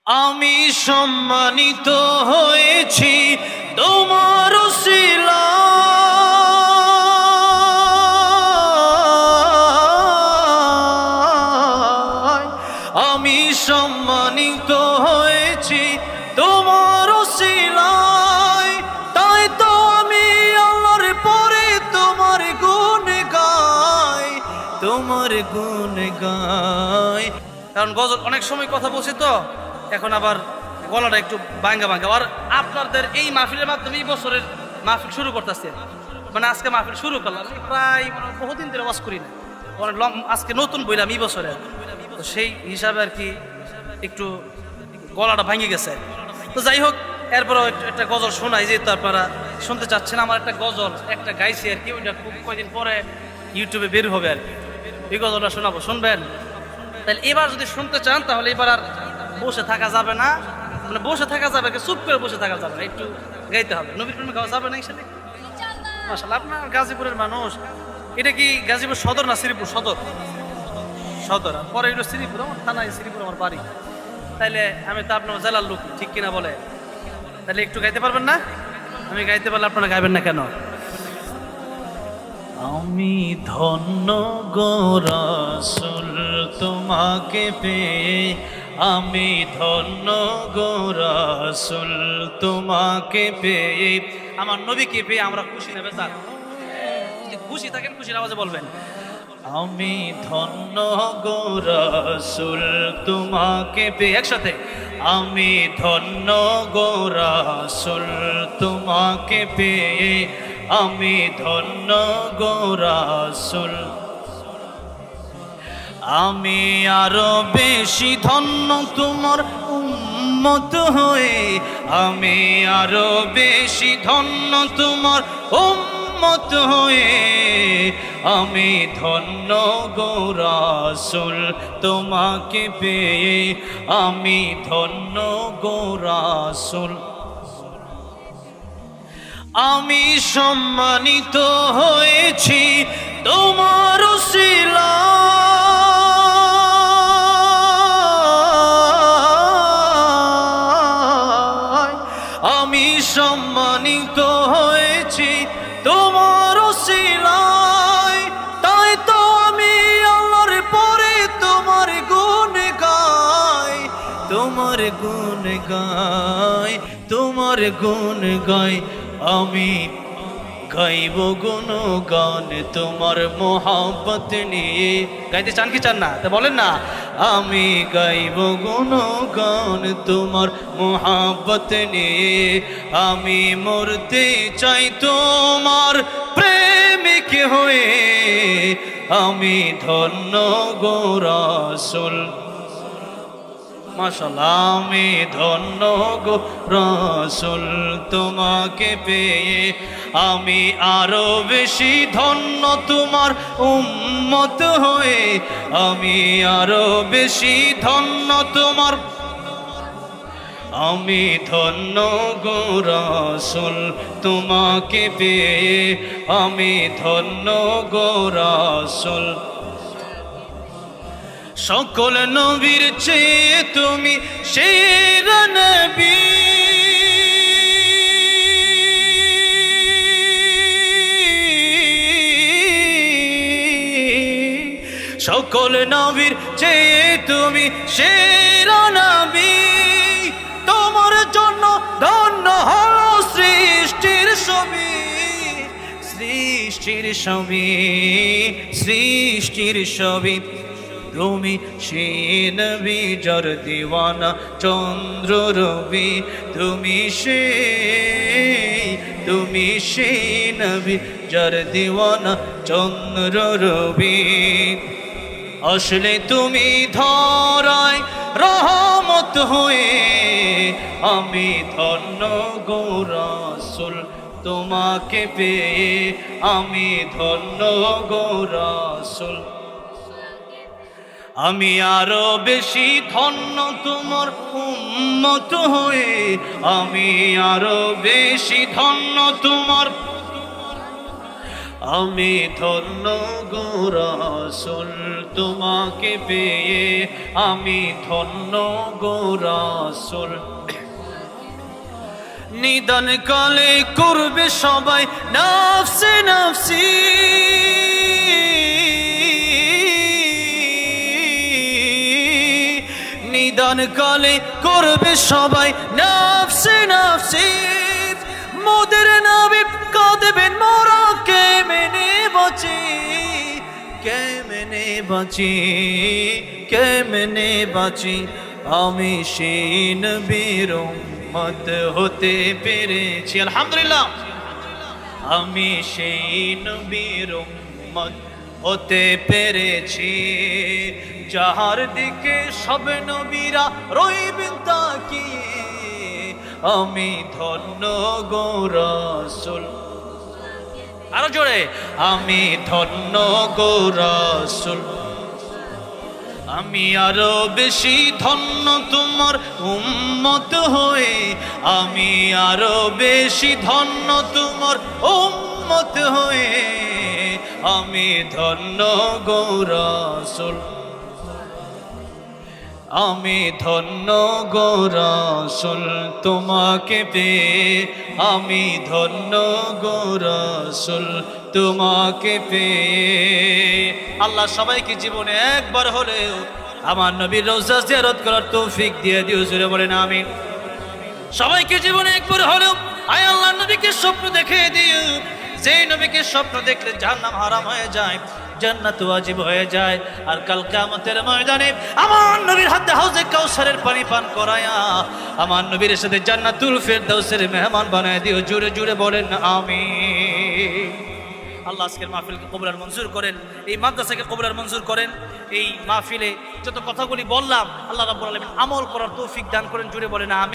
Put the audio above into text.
আমি সম্মানিত হয়েছি তোমার উসিলায়, আমি সম্মানিত হয়েছি তোমার উসিলায়, তাই তো আমি আল্লাহর পরে তোমার গুণ গাই, তোমার গুণ গাই। কারণ গজল অনেক সময় কথা বলছি তো, এখন আবার গলাটা একটু ভাঙ্গা ভাঙ্গা। আর আপনাদের এই মাহফিলের মাধ্যমে এই বছরের মাহফিল শুরু করতেছে, মানে আজকে মাহফিল শুরু করলাম, প্রায় বহুদিন ধরে ওয়াজ করি না, আজকে নতুন বইলাম এই বছরে, তো সেই হিসাবে আর কি একটু গলাটা ভাঙে গেছে। তো যাই হোক, এরপরও একটা গজল শোনাই, যেহেতু আপনারা শুনতে চাচ্ছেন। আমার একটা গজল একটা গাইছি আর কি, ওইটা খুব কয়েকদিন পরে ইউটিউবে বের হবে আর কি, এই গজলটা শোনাবো, শুনবেন? তাহলে এবার যদি শুনতে চান তাহলে এবার আর বসে থাকা যাবে না, মানে বসে থাকা যাবে, চুপ করে বসে থাকা যাবে না, একটু গাইতে হবে। নবীর প্রেমে গাওয়া যাবে না ইনশাআল্লাহ? মাশাআল্লাহ। আপনার গাজীপুরের মানুষ। এটা কি গাজীপুর সদর না শ্রীপুর? সদর, সদর। পরে এলো শ্রীপুর, আমার থানায় শ্রীপুর আমার বাড়ি। তাইলে আমি তো আপনার জেলার লোক, ঠিক কিনা বলে? তাহলে একটু গাইতে পারবেন না? আমি গাইতে পারলে আপনারা গাইবেন না কেন? আমি ধন্য গো রাসূল তোমাকে পেয়ে, আমি ধন্য গো রাসূল তোমাকে পেয়ে। আমার নবীকে পেয়ে আমরা খুশি নেবে, তার খুশি থাকেন, খুশির আওয়াজে বলবেন, আমি ধন্য গো রাসূল তোমাকে পেয়ে। একসাথে, আমি ধন্য গো রাসূল তোমাকে পেয়ে, আমি ধন্য গো রাসূল। আমি আরো বেশি ধন্য তোমার উম্মত হয়ে, আমি আরো বেশি ধন্য তোমার উম্মত হয়ে, আমি ধন্য গো রাসূল তোমাকে পেয়ে, আমি ধন্য গো রাসূল। আমি সম্মানিত হয়েছি তোমার উসিলায়, আমি সম্মানিত হয়েছি তোমার উসিলায়, তাই তো আমি আল্লাহর পরে তোমার গুণ গাই, তোমার গুণ গাই, তোমার গুণ গাই। আমি গাইব গুণগান তোমার মোহাব্বত নিয়ে। গাইতে চান কি চান না? তা বলেন না। আমি গাইব গুণগান তোমার মোহাব্বত নিয়ে, আমি মরতে চাই তোমার প্রেমিক হয়ে, আমি ধন্য গো রাসূল। মাশাআল্লাহ। আমি ধন্য গো রাসূল তোমাকে পেয়ে, আমি আরো বেশি ধন্য তোমার উম্মত হয়ে, আমি আরো বেশি ধন্য তোমার, আমি ধন্য গো রাসূল তোমাকে পেয়ে, আমি ধন্য গো রাসূল। সকল নবীর চেয়ে তুমি সেরা নবী, সকল নবীর চেয়ে তুমি সেরা নবী, তোমার জন্য ধন্য হলো সৃষ্টির ছবি, সৃষ্টির ছবি, সৃষ্টির ছবি। তুমি সে নবী যার দিওয়ানা চন্দ্র রবি, তুমি সে নবী যার দিওয়ানা চন্দ্র রবি। আসলে তুমি ধরায় রহমত হয়ে, আমি ধন্য গো রাসূল তোমাকে পেয়ে, আমি ধন্য গো রাসূল। আমি আরো বেশি ধন্য তোমার উম্মত হয়ে, আমি আরো বেশি ধন্য তোমার, আমি ধন্য গো রাসূল তোমাকে পেয়ে, আমি ধন্য গো রাসূল। নিদান কালে করবে সবাই নফসে নফসি, নিদান কালে করবে সবাই নফসে নফসি। মোদের নবী কাঁদবেন মোরা কেমনে বাঁচি, কেমনে বাঁচি, কেমনে বাঁচি। আমি সেই নবীর উম্মত হতে পেরেছি, আলহামদুলিল্লাহ। আমি সেই নবীর উম্মত হতে পেরেছি, যাহার দিকে সব নবীরা রইবেন তাকিয়ে। আমি ধন্য গো রাসূল, আরো জোরে, আমি ধন্য গো রাসূল। আমি আরো বেশি ধন্য তোমার উম্মত হয়ে, আমি আরো বেশি ধন্য তোমার উম্মত হয়ে। আমি ধন্য গো রাসূল, আমি ধন্য গো রাসূল তোমাকে পেয়ে, আমি ধন্য গো রাসূল তোমাকে পেয়ে। আল্লাহ সবাইকে জীবনে একবার হলেও আমার নবীর রওজা জিয়ারত করার তৌফিক দিয়ে দিও, জোরে বলেন আমিন। সবাইকে জীবনে একবার হলেও আয় আল্লাহ নবীকে স্বপ্ন দেখে দিও, যে নবীকে স্বপ্ন দেখলে জাহান্নাম হারাম হয়ে যায়, জান্নাত ওয়াজিব হয়ে যায়। আর কাল কিয়ামতের ময়দানে আমার নবীর হাতে হাউজে কাউসারের পানি পান করায়া আমার নবীর সাথে জান্নাতুল ফেরদাউসের মেহমান বানায় দিও, জোরে জোরে বলেন আমিন। আল্লাহ আজকের মাহফিলকে কবুল আর মঞ্জুর করেন, এই মাদ্রাসাকে কবুল আর মঞ্জুর করেন। এই মাহফিলে যত কথাগুলি বললাম আল্লাহ রাব্বুল আলামিন আমল করার তৌফিক দান করেন, জোরে বলেন আমিন।